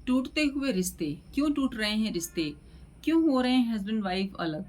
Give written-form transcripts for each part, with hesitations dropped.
टूटते हुए रिश्ते क्यों टूट रहे हैं रिश्ते? क्यों हो रहे हैं हस्बैंड वाइफ अलग?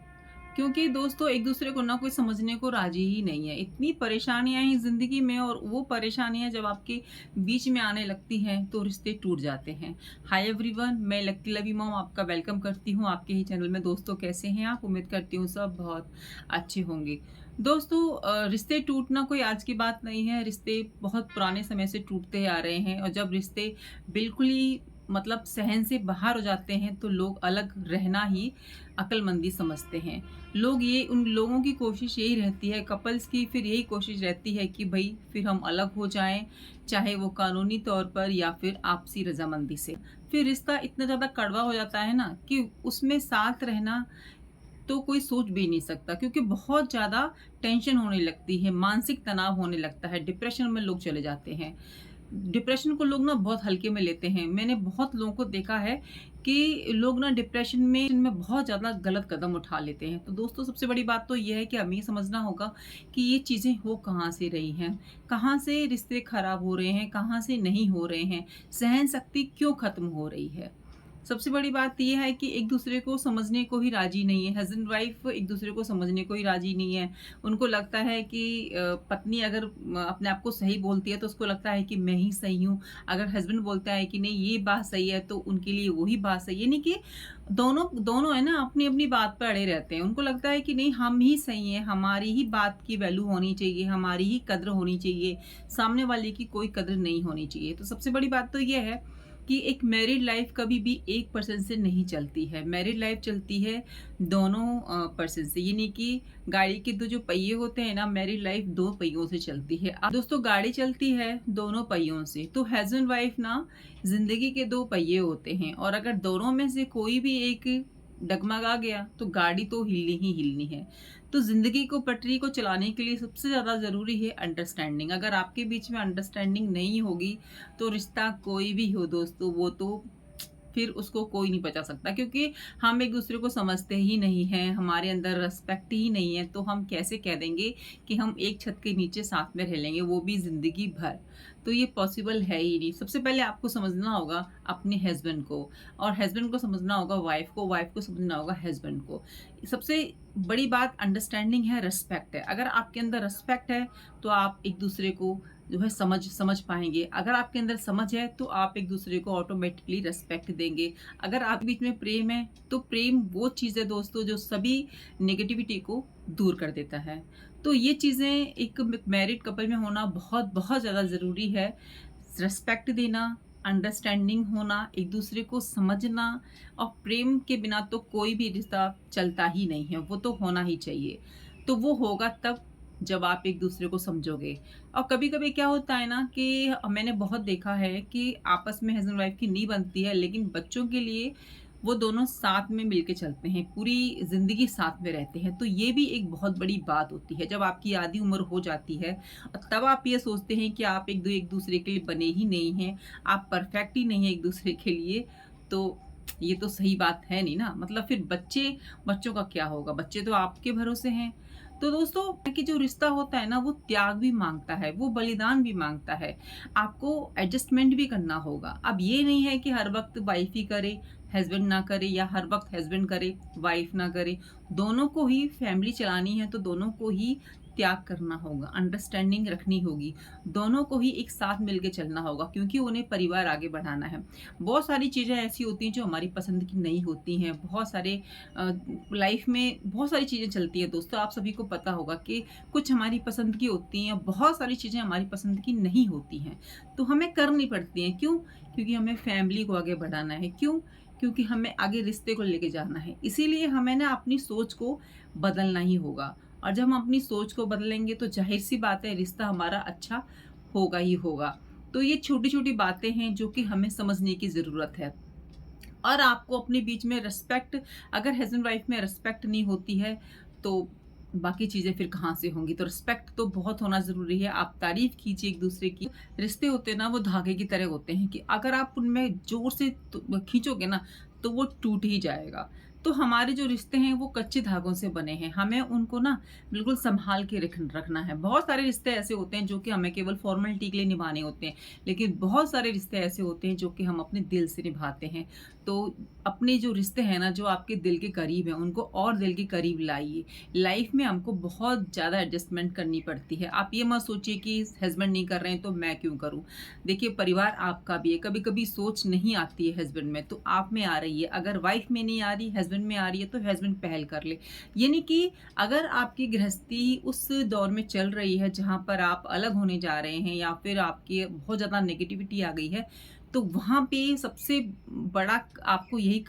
क्योंकि दोस्तों एक दूसरे को ना कोई समझने को राजी ही नहीं है। इतनी परेशानियां हैं जिंदगी में और वो परेशानियां जब आपके बीच में आने लगती हैं तो रिश्ते टूट जाते हैं। हाय एवरीवन, मैं लकी लवी मॉम आपका वेलकम करती हूँ आपके ही चैनल में। दोस्तों कैसे हैं आप? उम्मीद करती हूँ सब बहुत अच्छे होंगे। दोस्तों रिश्ते टूटना कोई आज की बात नहीं है। रिश्ते बहुत पुराने समय से टूटते आ रहे हैं और जब रिश्ते बिल्कुल ही मतलब सहन से बाहर हो जाते हैं तो लोग अलग रहना ही अक्लमंदी समझते हैं। लोग ये उन लोगों की कोशिश यही रहती है, कपल्स की फिर यही कोशिश रहती है कि भई फिर हम अलग हो जाएँ, चाहे वो कानूनी तौर पर या फिर आपसी रज़ामंदी से। फिर रिश्ता इतना ज़्यादा कड़वा हो जाता है ना कि उसमें साथ रहना तो कोई सोच भी नहीं सकता, क्योंकि बहुत ज़्यादा टेंशन होने लगती है, मानसिक तनाव होने लगता है, डिप्रेशन में लोग चले जाते हैं। डिप्रेशन को लोग ना बहुत हल्के में लेते हैं। मैंने बहुत लोगों को देखा है कि लोग ना डिप्रेशन में बहुत ज़्यादा गलत कदम उठा लेते हैं। तो दोस्तों सबसे बड़ी बात तो ये है कि हमें ये समझना होगा कि ये चीज़ें हो कहाँ से रही हैं, कहाँ से रिश्ते खराब हो रहे हैं, कहाँ से नहीं हो रहे हैं, सहन शक्ति क्यों खत्म हो रही है। सबसे बड़ी बात ये है कि एक दूसरे को समझने को ही राजी नहीं है। हस्बैंड वाइफ एक दूसरे को समझने को ही राजी नहीं है। उनको लगता है कि पत्नी अगर अपने आप को सही बोलती है तो उसको लगता है कि मैं ही सही हूँ। अगर हस्बैंड बोलता है कि नहीं ये बात सही है तो उनके लिए वही बात सही है। यानी कि दोनों दोनों है ना अपनी अपनी बात पर अड़े रहते हैं। उनको लगता है कि नहीं हम ही सही हैं, हमारी ही बात की वैल्यू होनी चाहिए, हमारी ही कद्र होनी चाहिए, सामने वाले की कोई कद्र नहीं होनी चाहिए। तो सबसे बड़ी बात तो ये है कि एक मैरिड लाइफ कभी भी एक पर्सन से नहीं चलती है। मैरिड लाइफ चलती है दोनों पर्सन से। यानी कि गाड़ी के दो जो पहिए होते हैं ना, मैरिड लाइफ दो पहियों से चलती है। अब दोस्तों गाड़ी चलती है दोनों पहियों से, तो हस्बैंड वाइफ ना जिंदगी के दो पहिए होते हैं और अगर दोनों में से कोई भी एक डगमगा गया तो गाड़ी तो हिलनी ही हिलनी है। तो ज़िंदगी को पटरी को चलाने के लिए सबसे ज़्यादा ज़रूरी है अंडरस्टैंडिंग। अगर आपके बीच में अंडरस्टैंडिंग नहीं होगी तो रिश्ता कोई भी हो दोस्तों वो तो फिर उसको कोई नहीं बचा सकता, क्योंकि हम एक दूसरे को समझते ही नहीं हैं, हमारे अंदर रिस्पेक्ट ही नहीं है, तो हम कैसे कह देंगे कि हम एक छत के नीचे साथ में रह लेंगे, वो भी ज़िंदगी भर। तो ये पॉसिबल है ही नहीं। सबसे पहले आपको समझना होगा अपने हस्बैंड को और हस्बैंड को समझना होगा वाइफ को समझना होगा हस्बैंड को। सबसे बड़ी बात अंडरस्टैंडिंग है, रिस्पेक्ट है। अगर आपके अंदर रिस्पेक्ट है तो आप एक दूसरे को जो है समझ पाएँगे। अगर आपके अंदर समझ है तो आप एक दूसरे को ऑटोमेटिकली रिस्पेक्ट देंगे। अगर आपके बीच में प्रेम है तो प्रेम वो चीज़ है दोस्तों जो सभी नेगेटिविटी को दूर कर देता है। तो ये चीज़ें एक मैरिड कपल में होना बहुत बहुत ज़्यादा ज़रूरी है। रिस्पेक्ट देना, अंडरस्टैंडिंग होना, एक दूसरे को समझना और प्रेम के बिना तो कोई भी रिश्ता चलता ही नहीं है, वो तो होना ही चाहिए। तो वो होगा तब जब आप एक दूसरे को समझोगे। और कभी-कभी क्या होता है ना कि मैंने बहुत देखा है कि आपस में हस्बैंड वाइफ की नहीं बनती है, लेकिन बच्चों के लिए वो दोनों साथ में मिलके चलते हैं, पूरी ज़िंदगी साथ में रहते हैं। तो ये भी एक बहुत बड़ी बात होती है। जब आपकी आधी उम्र हो जाती है और तब आप ये सोचते हैं कि आप एक दूसरे के लिए बने ही नहीं हैं, आप परफेक्ट ही नहीं हैं एक दूसरे के लिए, तो ये तो सही बात है नहीं ना। मतलब फिर बच्चों का क्या होगा? बच्चे तो आपके भरोसे हैं। तो दोस्तों कि जो रिश्ता होता है ना वो त्याग भी माँगता है, वो बलिदान भी माँगता है। आपको एडजस्टमेंट भी करना होगा। अब ये नहीं है कि हर वक़्त वाइफ़ ही करे, हस्बैंड ना करे, या हर वक़्त हस्बैंड करे, वाइफ़ ना करे। दोनों को ही फैमिली चलानी है तो दोनों को ही त्याग करना होगा, अंडरस्टैंडिंग रखनी होगी। दोनों को ही एक साथ मिलके चलना होगा, क्योंकि उन्हें परिवार आगे बढ़ाना है। बहुत सारी चीज़ें ऐसी होती हैं जो हमारी पसंद की नहीं होती हैं। बहुत सारे लाइफ़ में बहुत सारी चीज़ें चलती हैं दोस्तों, आप सभी को पता होगा कि कुछ हमारी पसंद की होती हैं, बहुत सारी चीज़ें हमारी पसंद की नहीं होती हैं। तो हमें करनी पड़ती हैं। क्यों? क्योंकि हमें फैमिली को आगे बढ़ाना है। क्यों? क्योंकि हमें आगे रिश्ते को लेके जाना है। इसीलिए हमें ना अपनी सोच को बदलना ही होगा और जब हम अपनी सोच को बदलेंगे तो ज़ाहिर-सी बात है रिश्ता हमारा अच्छा होगा ही होगा। तो ये छोटी-छोटी बातें हैं जो कि हमें समझने की ज़रूरत है। और आपको अपने बीच में रिस्पेक्ट, अगर हस्बैंड वाइफ में रिस्पेक्ट नहीं होती है तो बाकी चीज़ें फिर कहाँ से होंगी। तो रिस्पेक्ट तो बहुत होना ज़रूरी है। आप तारीफ़ कीजिए एक दूसरे की। रिश्ते होते हैं ना वो धागे की तरह होते हैं कि अगर आप उनमें ज़ोर से खींचोगे ना तो वो टूट ही जाएगा। तो हमारे जो रिश्ते हैं वो कच्चे धागों से बने हैं। हमें उनको ना बिल्कुल सँभाल के रखना है। बहुत सारे रिश्ते ऐसे होते हैं जो कि हमें केवल फ़ॉर्मेलिटी के लिए निभाने होते हैं, लेकिन बहुत सारे रिश्ते ऐसे होते हैं जो कि हम अपने दिल से निभाते हैं। तो अपने जो रिश्ते हैं ना, जो आपके दिल के करीब हैं, उनको और दिल के करीब लाइए। लाइफ़ में हमको बहुत ज़्यादा एडजस्टमेंट करनी पड़ती है। आप ये मत सोचिए कि हस्बैंड नहीं कर रहे हैं तो मैं क्यों करूँ? देखिए, परिवार आपका भी है। कभी-कभी सोच नहीं आती है हस्बैंड में, तो आप में आ रही है। अगर वाइफ़ में नहीं आ रही, हस्बैंड में आ रही है, तो हस्बैंड पहल कर ले। यानी कि अगर आपकी गृहस्थी उस दौर में चल रही है जहाँ पर आप अलग होने जा रहे हैं, या फिर आपकी बहुत ज़्यादा नेगेटिविटी आ गई है, तो वहाँ पे बड़ा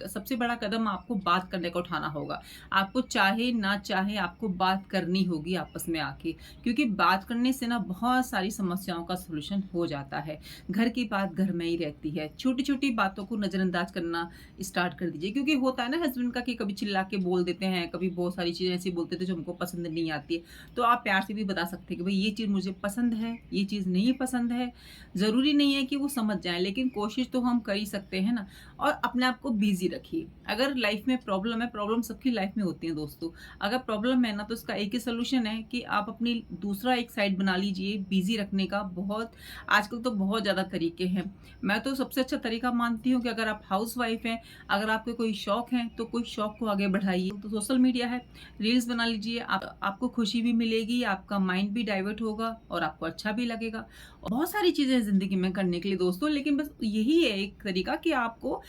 सबसे बड़ा कदम आपको बात करने का उठाना होगा। आपको चाहे ना चाहे आपको बात करनी होगी आपस में आके, क्योंकि बात करने से ना बहुत सारी समस्याओं का सॉल्यूशन हो जाता है। घर की बात घर में ही रहती है। छोटी-छोटी बातों को नज़रअंदाज करना स्टार्ट कर दीजिए, क्योंकि होता है ना हस्बैंड का कि कभी चिल्ला के बोल देते हैं, कभी बहुत सारी चीज़ें ऐसी बोलते थे जो हमको पसंद नहीं आती है। तो आप प्यार से भी बता सकते हैं कि भई ये चीज़ मुझे पसंद है, ये चीज़ नहीं पसंद है। ज़रूरी नहीं है कि वो समझ जाएँ, लेकिन कोशिश तो हम कर ही सकते हैं ना। और अपने आप को बिज़ी रखिए। अगर लाइफ़ में प्रॉब्लम है, प्रॉब्लम सबकी लाइफ़ में होती है दोस्तों। अगर प्रॉब्लम है ना, तो इसका एक ही सॉल्यूशन है कि आप अपनी दूसरा एक साइड बना लीजिए बिज़ी रखने का। आजकल तो बहुत ज़्यादा तरीके हैं। मैं तो सबसे अच्छा तरीका मानती हूँ कि अगर आप हाउसवाइफ़ हैं, अगर आपके कोई शौक हैं, तो कोई शौक को आगे बढ़ाइए। तो सोशल मीडिया है, रील्स बना लीजिए। आपको खुशी भी मिलेगी, आपका माइंड भी डाइवर्ट होगा और आपको अच्छा भी लगेगा। बहुत सारी चीज़ें हैं ज़िंदगी में करने के लिए दोस्तों, लेकिन बस यही है एक तरीका कि आपको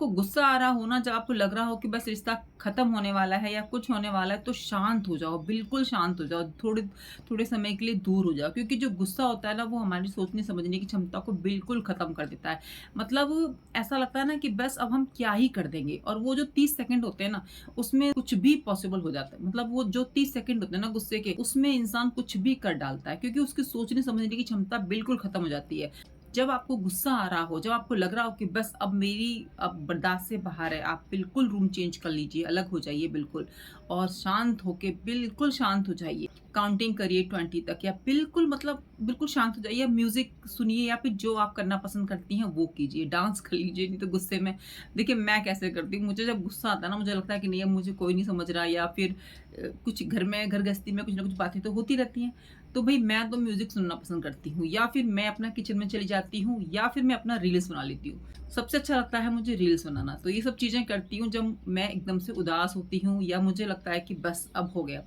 गुस्सा आ रहा हो ना, जब आपको लग रहा हो कि बस रिश्ता खत्म होने वाला है या कुछ होने वाला है, तो शांत हो जाओ, बिल्कुल शांत हो जाओ। थोड़े थोड़े समय के लिए दूर हो जाओ, क्योंकि जो गुस्सा होता है ना, वो हमारी सोचने समझने की क्षमता को बिल्कुल खत्म कर देता है। मतलब ऐसा लगता है ना कि बस अब हम क्या ही कर देंगे, और वो जो 30 सेकंड होते हैं ना, उसमें कुछ भी पॉसिबल हो जाता है। मतलब वो जो 30 सेकंड होते हैं ना गुस्से के, उसमें इंसान कुछ भी कर डालता है, क्योंकि उसकी सोचने समझने की क्षमता बिल्कुल खत्म हो जाती है। जब आपको गुस्सा आ रहा हो, जब आपको लग रहा हो कि बस अब बर्दाश्त से बाहर है, आप बिल्कुल रूम चेंज कर लीजिए, अलग हो जाइए बिल्कुल, और शांत होके बिल्कुल शांत हो जाइए। काउंटिंग करिए 20 तक, या बिल्कुल शांत हो जाइए। म्यूज़िक सुनिए, या फिर जो आप करना पसंद करती हैं वो कीजिए, डांस कर लीजिए। नहीं तो गुस्से में देखिए मैं कैसे करती हूँ, मुझे जब गुस्सा आता है ना, मुझे लगता है कि नहीं, अब मुझे कोई नहीं समझ रहा, या फिर कुछ घर गृहस्थी में कुछ ना कुछ बातें तो होती रहती हैं। तो भई मैं तो म्यूज़िक सुनना पसंद करती हूँ, या फिर मैं अपना किचन में चली जाती हूँ, या फिर मैं अपना रील्स बना लेती हूँ। सबसे अच्छा लगता है मुझे रील्स बनाना। तो ये सब चीज़ें करती हूँ जब मैं एकदम से उदास होती हूँ, या मुझे लगता है कि बस अब हो गया।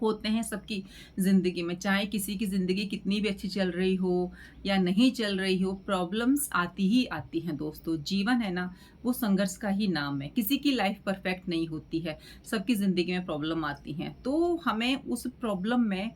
होते हैं सबकी ज़िंदगी में, चाहे किसी की ज़िंदगी कितनी भी अच्छी चल रही हो या नहीं चल रही हो, प्रॉब्लम्स आती ही आती हैं दोस्तों। जीवन है ना, वो संघर्ष का ही नाम है। किसी की लाइफ़ परफेक्ट नहीं होती है, सबकी ज़िंदगी में प्रॉब्लम आती हैं। तो हमें उस प्रॉब्लम में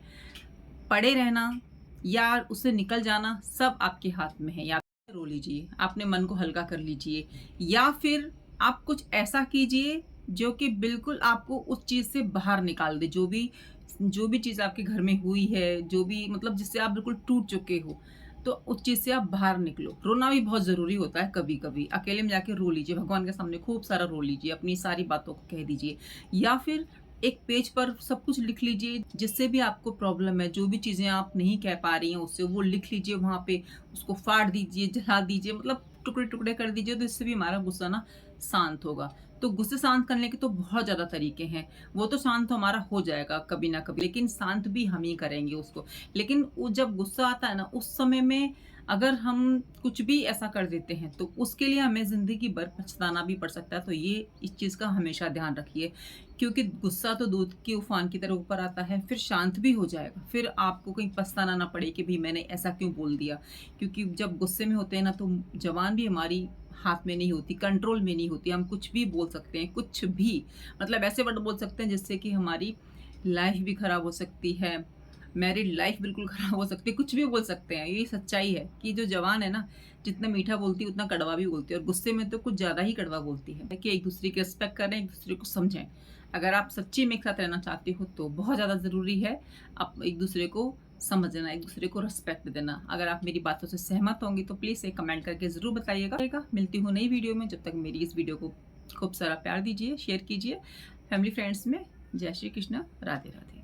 पड़े रहना या उससे निकल जाना, सब आपके हाथ में है। या रो लीजिए, अपने मन को हल्का कर लीजिए, या फिर आप कुछ ऐसा कीजिए जो कि बिल्कुल आपको उस चीज़ से बाहर निकाल दे। जो भी चीज़ आपके घर में हुई है, जो भी मतलब जिससे आप बिल्कुल टूट चुके हो, तो उस चीज़ से आप बाहर निकलो। रोना भी बहुत ज़रूरी होता है कभी-कभी। अकेले में जाके रो लीजिए, भगवान के सामने खूब सारा रो लीजिए, अपनी सारी बातों को कह दीजिए, या फिर एक पेज पर सब कुछ लिख लीजिए, जिससे भी आपको प्रॉब्लम है, जो भी चीज़ें आप नहीं कह पा रही हैं उससे, वो लिख लीजिए वहाँ पे, उसको फाड़ दीजिए, जला दीजिए, मतलब टुकड़े-टुकड़े कर दीजिए, तो इससे भी हमारा गुस्सा ना शांत होगा। तो गुस्से शांत करने के तो बहुत ज़्यादा तरीके हैं, वो तो शांत हमारा हो जाएगा कभी ना कभी, लेकिन शांत भी हम ही करेंगे उसको। लेकिन वो जब गुस्सा आता है ना, उस समय में अगर हम कुछ भी ऐसा कर देते हैं, तो उसके लिए हमें ज़िंदगी भर पछताना भी पड़ सकता है। तो ये इस चीज़ का हमेशा ध्यान रखिए, क्योंकि गुस्सा तो दूध के उफान की तरह ऊपर आता है, फिर शांत भी हो जाएगा। फिर आपको कहीं पछताना ना पड़े कि भई मैंने ऐसा क्यों बोल दिया। क्योंकि जब गुस्से में होते हैं ना, तो ज़ुबान भी हमारी हाथ में नहीं होती, कंट्रोल में नहीं होती। हम कुछ भी बोल सकते हैं, कुछ भी। मतलब ऐसे वर्ड बोल सकते हैं जिससे कि हमारी लाइफ़ भी खराब हो सकती है, मैरिड लाइफ़ बिल्कुल खराब हो सकती है, कुछ भी बोल सकते हैं। ये सच्चाई है कि जो ज़ुबान है ना, जितना मीठा बोलती है उतना कड़वा भी बोलती है, और गुस्से में तो कुछ ज़्यादा ही कड़वा बोलती है। कि एक-दूसरे की रिस्पेक्ट करें, एक-दूसरे को समझें। अगर आप सच्ची में एक साथ रहना चाहते हो, तो बहुत ज़्यादा ज़रूरी है आप एक-दूसरे को समझना, एक-दूसरे को रिस्पेक्ट देना। अगर आप मेरी बातों से सहमत होंगी, तो प्लीज़ एक कमेंट करके ज़रूर बताइएगा। मिलती हूँ नई वीडियो में, जब तक मेरी इस वीडियो को खूब सारा प्यार दीजिए, शेयर कीजिए फैमिली फ्रेंड्स में। जय श्री कृष्ण, राधे राधे।